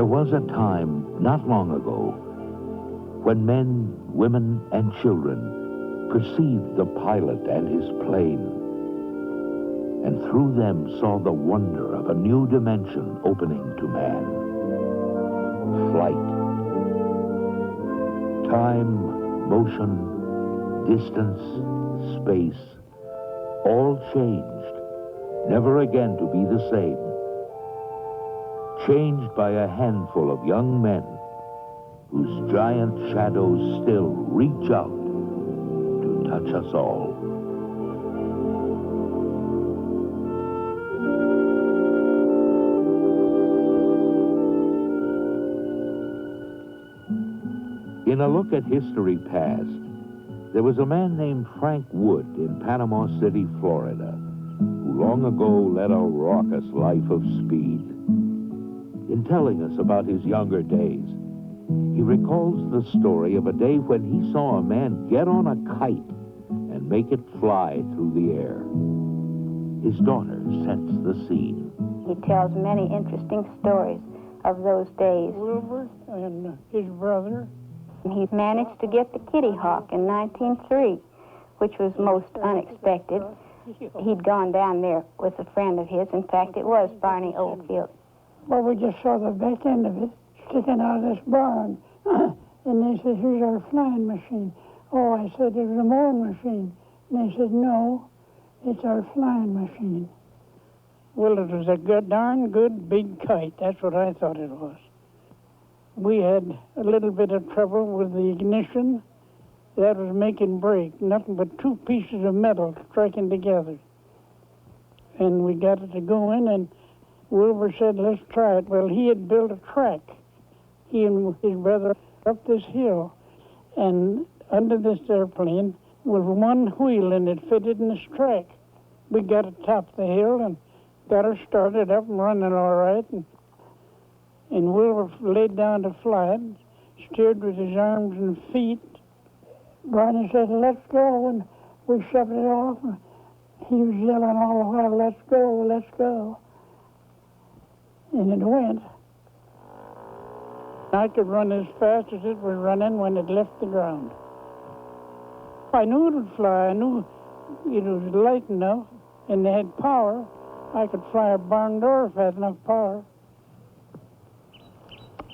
There was a time not long ago when men, women, and children perceived the pilot and his plane, and through them saw the wonder of a new dimension opening to man. Flight. Time, motion, distance, space, all changed, never again to be the same. Changed by a handful of young men whose giant shadows still reach out to touch us all. In a look at history past, there was a man named Frank Wood in Panama City, Florida, who long ago led a raucous life of speed. In telling us about his younger days, he recalls the story of a day when he saw a man get on a kite and make it fly through the air. His daughter sets the scene. He tells many interesting stories of those days. Wilbur and his brother. He managed to get the Kitty Hawk in 1903, which was most unexpected. He'd gone down there with a friend of his. In fact, it was Barney Oldfield. Well, we just saw the back end of it sticking out of this barn. And they said, here's our flying machine. Oh, I said, there's a mowing machine. And they said, no, it's our flying machine. Well, it was a darn good big kite. That's what I thought it was. We had a little bit of trouble with the ignition. That was making break. Nothing but two pieces of metal striking together. And we got it to go in, and Wilbur said, let's try it. Well, he had built a track, he and his brother, up this hill. And under this airplane was one wheel, and it fitted in this track. We got it top the hill and got her started up and running all right. And Wilbur laid down to fly it, steered with his arms and feet. Barney said, let's go, and we shoved it off. And he was yelling all the while, let's go, let's go. And it went. I could run as fast as it was running when it left the ground. I knew it would fly. I knew it was light enough, and they had power. I could fly a barn door if I had enough power.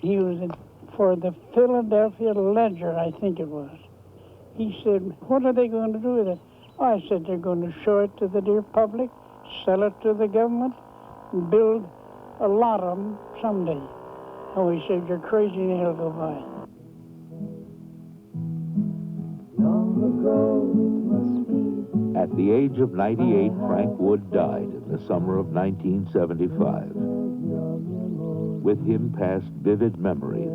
He was for the Philadelphia Ledger, I think it was. He said, what are they going to do with it? I said, they're going to show it to the dear public, sell it to the government, and build a lot of them someday. Oh, he said, you're crazy, and he'll go by. At the age of 98, Frank Wood died in the summer of 1975. With him passed vivid memories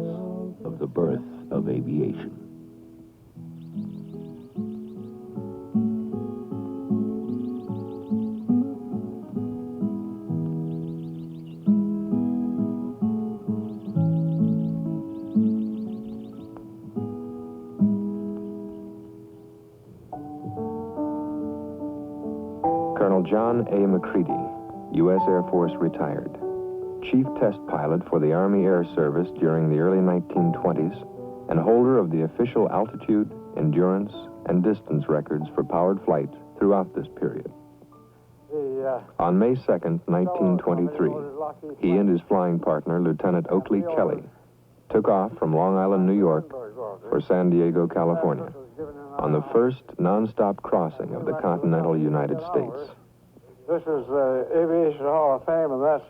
of the birth of aviation. Colonel John A. MacReady, U.S. Air Force retired. Chief test pilot for the Army Air Service during the early 1920s and holder of the official altitude, endurance, and distance records for powered flight throughout this period. On May 2nd, 1923, he and his flying partner, Lieutenant Oakley Kelly, took off from Long Island, New York, for San Diego, California, on the first non-stop crossing of the continental United States. This is the Aviation Hall of Fame, and that's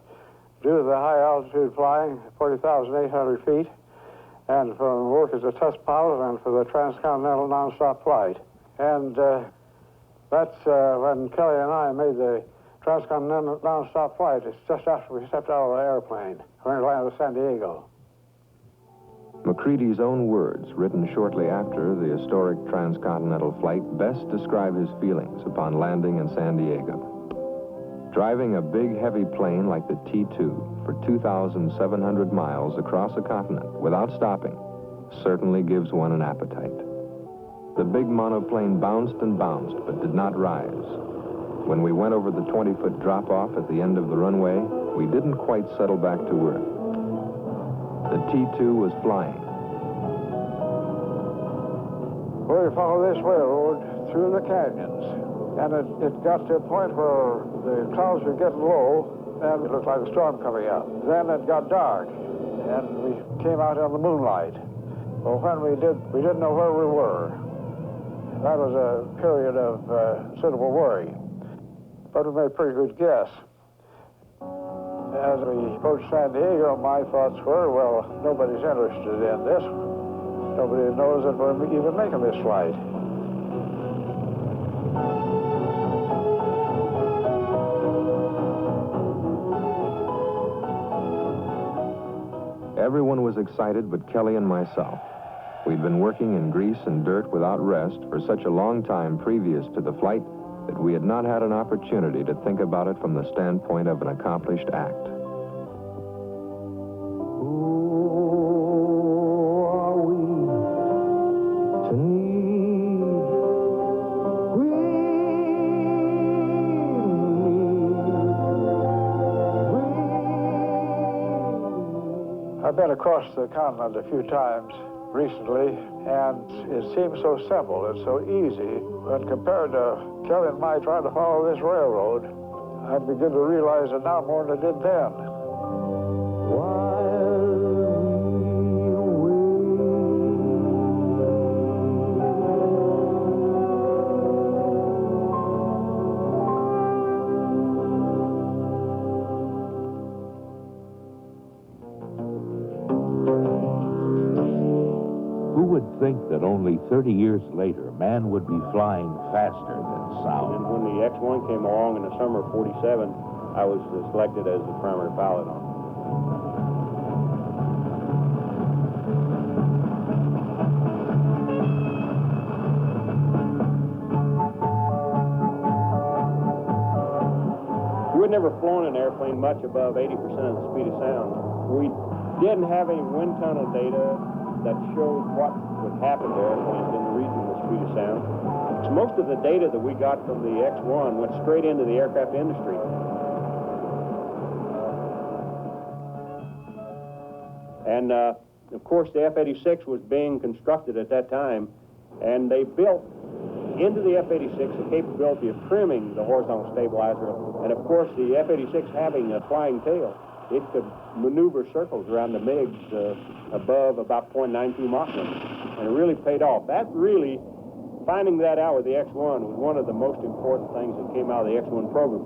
due to the high altitude flying, 40,800 feet, and from work as a test pilot and for the transcontinental non-stop flight. And that's when Kelly and I made the transcontinental non-stop flight. It's just after we stepped out of the airplane. We landed at San Diego. MacReady's own words, written shortly after the historic transcontinental flight, best describe his feelings upon landing in San Diego. Driving a big, heavy plane like the T-2 for 2,700 miles across a continent without stopping certainly gives one an appetite. The big monoplane bounced and bounced, but did not rise. When we went over the 20-foot drop-off at the end of the runway, we didn't quite settle back to earth. The T-2 was flying. We followed this railroad through the canyons, and it got to a point where the clouds were getting low, and it looked like a storm coming up. Then it got dark, and we came out in the moonlight. Well, when we didn't know where we were. That was a period of considerable worry, but we made a pretty good guess. As we approached San Diego, my thoughts were, well, nobody's interested in this. Nobody knows that we're even making this flight. Everyone was excited but Kelly and myself. We'd been working in grease and dirt without rest for such a long time previous to the flight that we had not had an opportunity to think about it from the standpoint of an accomplished act. I've been across the continent a few times recently, and it seems so simple and so easy when compared to Kelly and my trying to follow this railroad. I begin to realize it now more than I did then. Who would think that only 30 years later, man would be flying faster than sound? And when the X-1 came along in the summer of '47, I was selected as the primary pilot on it. We'd never flown an airplane much above 80% of the speed of sound. We didn't have any wind tunnel data that showed what would happen to airplanes in the region of the speed of sound. So most of the data that we got from the X-1 went straight into the aircraft industry. And of course the F-86 was being constructed at that time, and they built into the F-86 the capability of trimming the horizontal stabilizer. And of course the F-86 having a flying tail, it could maneuver circles around the MiGs above about 0.92 Mach number. And it really paid off. That really, finding that out with the X-1 was one of the most important things that came out of the X-1 program.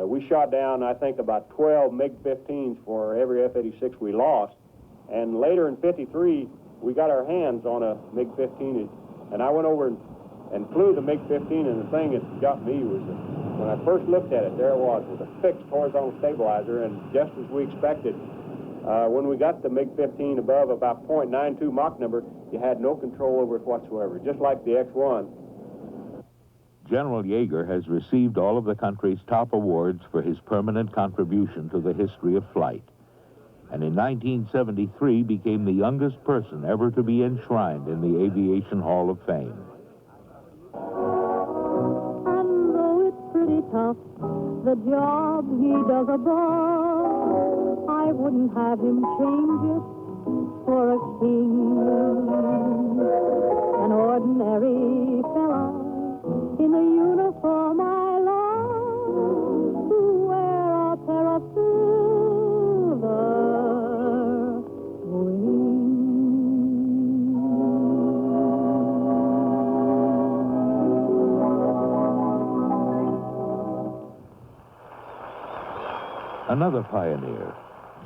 We shot down, I think, about 12 MiG-15s for every F-86 we lost. And later in '53, we got our hands on a MiG-15, and I went over and flew the MiG-15, and the thing that got me was that when I first looked at it, there it was with a fixed horizontal stabilizer, and just as we expected, when we got the MiG-15 above about 0.92 Mach number, you had no control over it whatsoever, just like the X-1. General Yeager has received all of the country's top awards for his permanent contribution to the history of flight, and in 1973 became the youngest person ever to be enshrined in the Aviation Hall of Fame. Tough, the job he does above, I wouldn't have him change it for a king. An ordinary fella in a uniform I love, to wear a pair of silver wings. Another pioneer,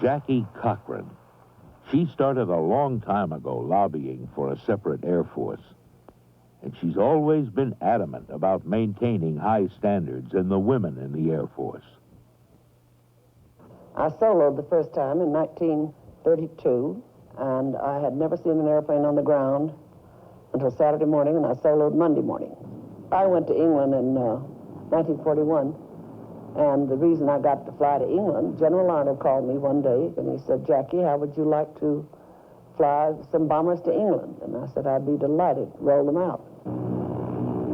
Jackie Cochran. She started a long time ago lobbying for a separate Air Force. And she's always been adamant about maintaining high standards in the women in the Air Force. I soloed the first time in 1932, and I had never seen an airplane on the ground until Saturday morning, and I soloed Monday morning. I went to England in 1941. And the reason I got to fly to England, General Arnold called me one day, and he said, "Jackie, how would you like to fly some bombers to England?" And I said, "I'd be delighted. Roll them out."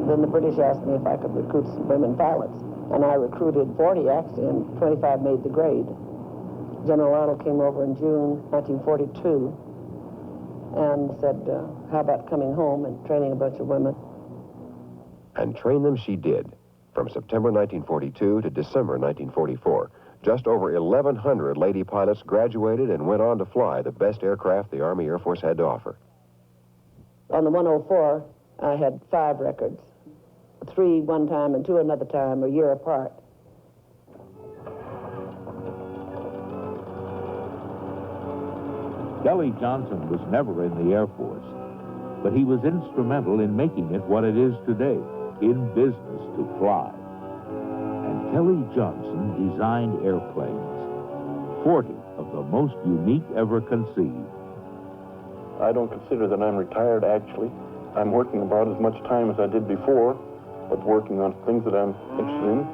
Then the British asked me if I could recruit some women pilots. And I recruited 40, actually, and 25 made the grade. General Arnold came over in June 1942 and said, how about coming home and training a bunch of women? And train them she did, from September 1942 to December 1944. Just over 1,100 lady pilots graduated and went on to fly the best aircraft the Army Air Force had to offer. On the 104, I had 5 records, 3 one time and 2 another time, a year apart. Kelly Johnson was never in the Air Force, but he was instrumental in making it what it is today, in business to fly. And Kelly Johnson designed airplanes, 40 of the most unique ever conceived. I don't consider that I'm retired, actually. I'm working about as much time as I did before, but working on things that I'm interested in.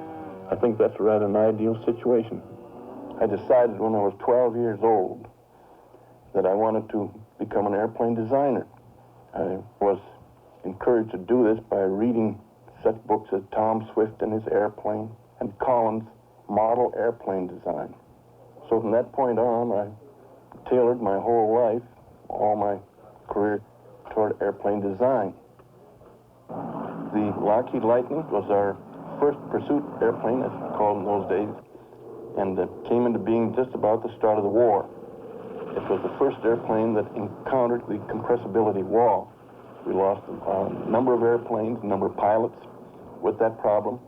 I think that's rather an ideal situation. I decided when I was 12 years old that I wanted to become an airplane designer. I was encouraged to do this by reading such books as Tom Swift and His Airplane and Collins' Model Airplane Design. So from that point on, I tailored my whole life, all my career, toward airplane design. The Lockheed Lightning was our first pursuit airplane, as it's called in those days, and it came into being just about the start of the war. It was the first airplane that encountered the compressibility wall. We lost a number of airplanes, a number of pilots with that problem.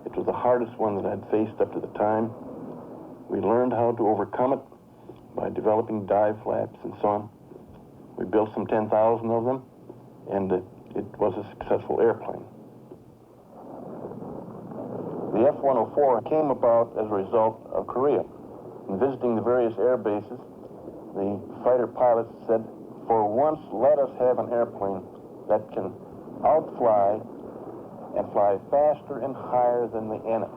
It was the hardest one that I'd faced up to the time. We learned how to overcome it by developing dive flaps and so on. We built some 10,000 of them, and it was a successful airplane. The F-104 came about as a result of Korea. In visiting the various air bases, the fighter pilots said, for once, let us have an airplane that can outfly and fly faster and higher than the enemy.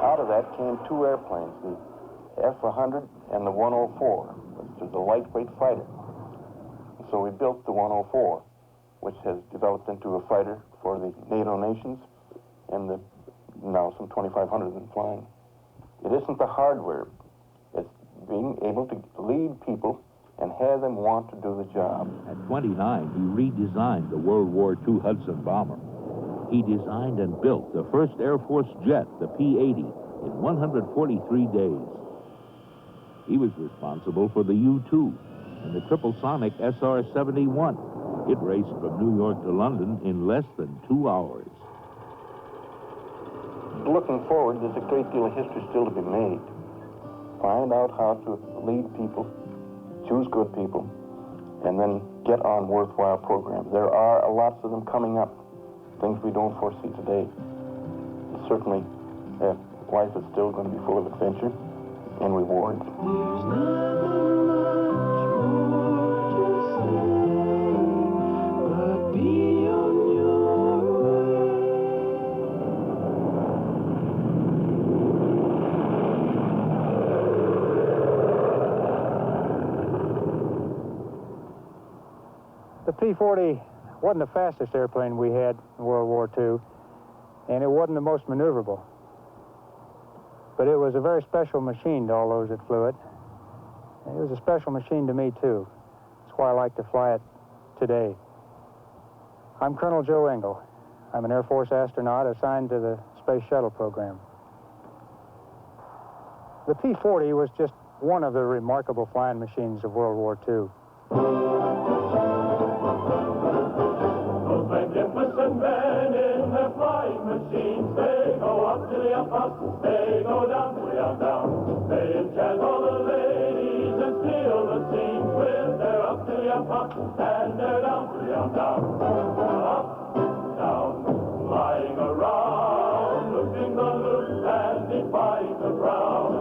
Out of that came 2 airplanes, the F-100 and the 104, which is a lightweight fighter. And so we built the 104, which has developed into a fighter for the NATO nations, and now some 2,500 of them flying. It isn't the hardware. It's being able to lead people and have them want to do the job. At 29, he redesigned the World War II Hudson bomber. He designed and built the first Air Force jet, the P-80, in 143 days. He was responsible for the U-2 and the triple-sonic SR-71. It raced from New York to London in less than 2 hours. Looking forward, there's a great deal of history still to be made. Find out how to lead people, choose good people, and then get on worthwhile programs. There are lots of them coming up, things we don't foresee today. Certainly, life is still going to be full of adventure and rewards. The P-40 wasn't the fastest airplane we had in World War II, and it wasn't the most maneuverable. But it was a very special machine to all those that flew it. And it was a special machine to me, too. That's why I like to fly it today. I'm Colonel Joe Engel. I'm an Air Force astronaut assigned to the Space Shuttle program. The P-40 was just one of the remarkable flying machines of World War II. Those magnificent men in their flying machines, they go up to the up, they go down to the down. They enchant all the ladies and steal the scenes with their up to the up, and their down to the down. Up, down, flying around, looking the loop and defying the ground.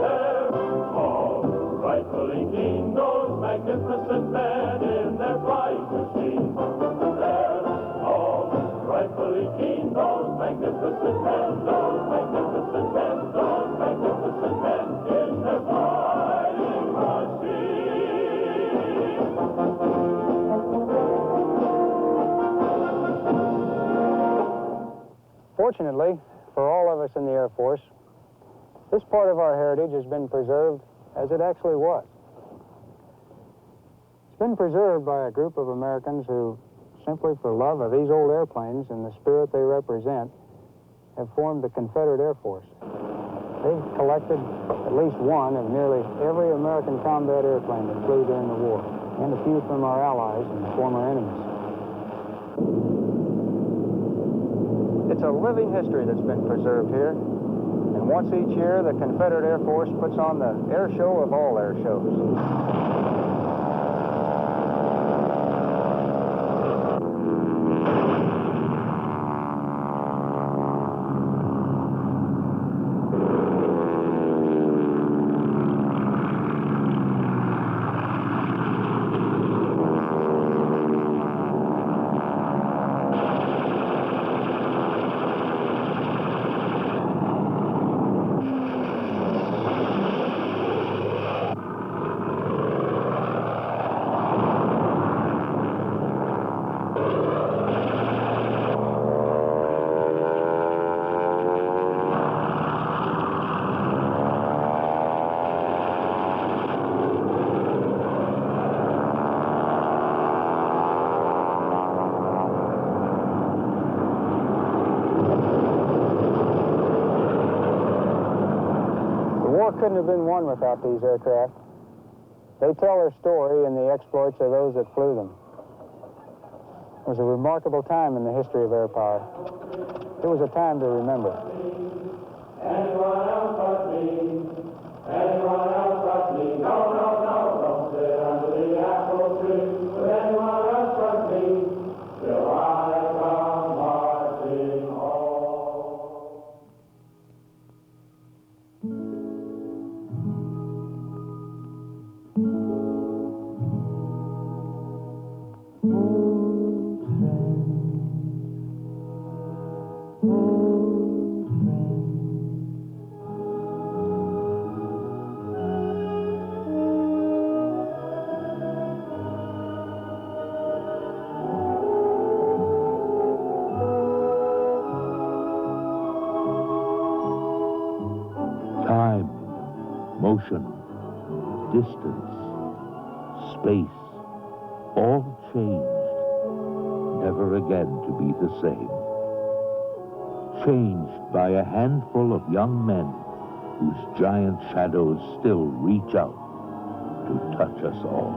They're all rightfully keen, those magnificent men in their flying machines. Rightfully keen, those magnificent men, those magnificent men, those magnificent men in their flying machine. Fortunately, for all of us in the Air Force, this part of our heritage has been preserved as it actually was. It's been preserved by a group of Americans who, simply for love of these old airplanes and the spirit they represent, have formed the Confederate Air Force. They've collected at least one of nearly every American combat airplane that flew during the war, and a few from our allies and former enemies. It's a living history that's been preserved here, and once each year, the Confederate Air Force puts on the air show of all air shows. Couldn't have been won without these aircraft. They tell their story in the exploits of those that flew them. It was a remarkable time in the history of air power. It was a time to remember. Anyone else but me? Anyone else but me? No, no, no, don't sit under the apple tree. With anyone else but me, till I come marching home. Time, motion, distance, space, all changed, never again to be the same. Changed by a handful of young men whose giant shadows still reach out to touch us all.